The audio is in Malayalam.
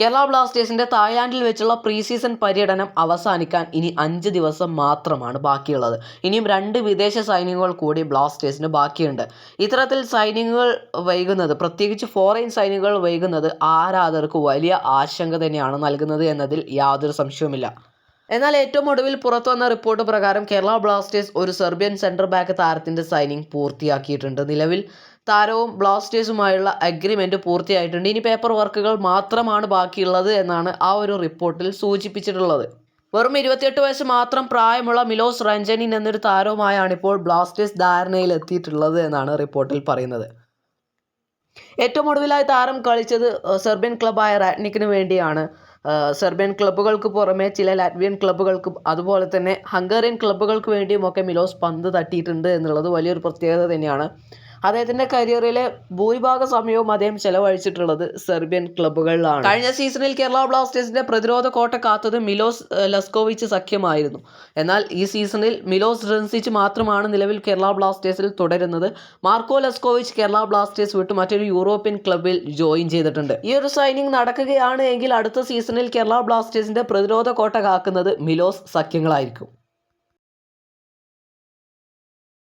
കേരള ബ്ലാസ്റ്റേഴ്സിന്റെ തായ്ലാൻഡിൽ വെച്ചുള്ള പ്രീ സീസൺ പര്യടനം അവസാനിക്കാൻ ഇനി 5 ദിവസം മാത്രമാണ് ബാക്കിയുള്ളത്. ഇനിയും 2 വിദേശ സൈനികങ്ങൾ കൂടി ബ്ലാസ്റ്റേഴ്സിന് ബാക്കിയുണ്ട്. ഇത്തരത്തിൽ സൈനികങ്ങൾ വൈകുന്നത്, പ്രത്യേകിച്ച് ഫോറിൻ സൈനികങ്ങൾ വൈകുന്നത് ആരാധകർക്ക് വലിയ ആശങ്ക തന്നെയാണ് നൽകുന്നത് എന്നതിൽ യാതൊരു സംശയവുമില്ല. എന്നാൽ ഏറ്റവും ഒടുവിൽ പുറത്തുവന്ന റിപ്പോർട്ട് പ്രകാരം കേരള ബ്ലാസ്റ്റേഴ്സ് ഒരു സെർബിയൻ സെൻട്രൽ ബാക്ക് താരത്തിന്റെ സൈനിങ് പൂർത്തിയാക്കിയിട്ടുണ്ട്. നിലവിൽ താരവും ബ്ലാസ്റ്റേഴ്സുമായുള്ള അഗ്രിമെന്റ് പൂർത്തിയായിട്ടുണ്ട്. ഇനി പേപ്പർ വർക്കുകൾ മാത്രമാണ് ബാക്കിയുള്ളത് എന്നാണ് ആ ഒരു റിപ്പോർട്ടിൽ സൂചിപ്പിച്ചിട്ടുള്ളത്. വെറും 28 വയസ്സ് മാത്രം പ്രായമുള്ള മിലോസ് റഞ്ചനിൻ എന്നൊരു താരവുമായാണ് ഇപ്പോൾ ബ്ലാസ്റ്റേഴ്സ് ധാരണയിൽ എത്തിയിട്ടുള്ളത് എന്നാണ് റിപ്പോർട്ടിൽ പറയുന്നത്. ഏറ്റവും ഒടുവിലായി താരം കളിച്ചത് സെർബിയൻ ക്ലബ്ബായ റാറ്റ്നിക്കിന് വേണ്ടിയാണ്. സെർബിയൻ ക്ലബ്ബുകൾക്ക് പുറമെ ചില ലാറ്റ്വിയൻ ക്ലബ്ബുകൾക്കും അതുപോലെ തന്നെ ഹംഗേറിയൻ ക്ലബ്ബുകൾക്ക് വേണ്ടിയുമൊക്കെ മിലോസ് പന്ത് തട്ടിയിട്ടുണ്ട് എന്നുള്ളത് വലിയൊരു പ്രത്യേകത തന്നെയാണ്. അദ്ദേഹത്തിൻ്റെ കരിയറിലെ ഭൂരിഭാഗ സമയവും അദ്ദേഹം ചെലവഴിച്ചിട്ടുള്ളത് സെർബിയൻ ക്ലബ്ബുകളിലാണ്. കഴിഞ്ഞ സീസണിൽ കേരള ബ്ലാസ്റ്റേഴ്സിന്റെ പ്രതിരോധ കോട്ട കാത്തത് മിലോസ് ലെസ്കോവിച്ച് സഖ്യമായിരുന്നു. എന്നാൽ ഈ സീസണിൽ മിലോസ് റൻസിച്ച് മാത്രമാണ് നിലവിൽ കേരള ബ്ലാസ്റ്റേഴ്സിൽ തുടരുന്നത്. മാർക്കോ ലെസ്കോവിച്ച് കേരള ബ്ലാസ്റ്റേഴ്സ് വിട്ട് മറ്റൊരു യൂറോപ്യൻ ക്ലബ്ബിൽ ജോയിൻ ചെയ്തിട്ടുണ്ട്. ഈ ഒരു സൈനിങ് നടക്കുകയാണ് എങ്കിൽ അടുത്ത സീസണിൽ കേരള ബ്ലാസ്റ്റേഴ്സിന്റെ പ്രതിരോധ കോട്ട കാക്കുന്നത് മിലോസ് സഖ്യങ്ങളായിരിക്കും.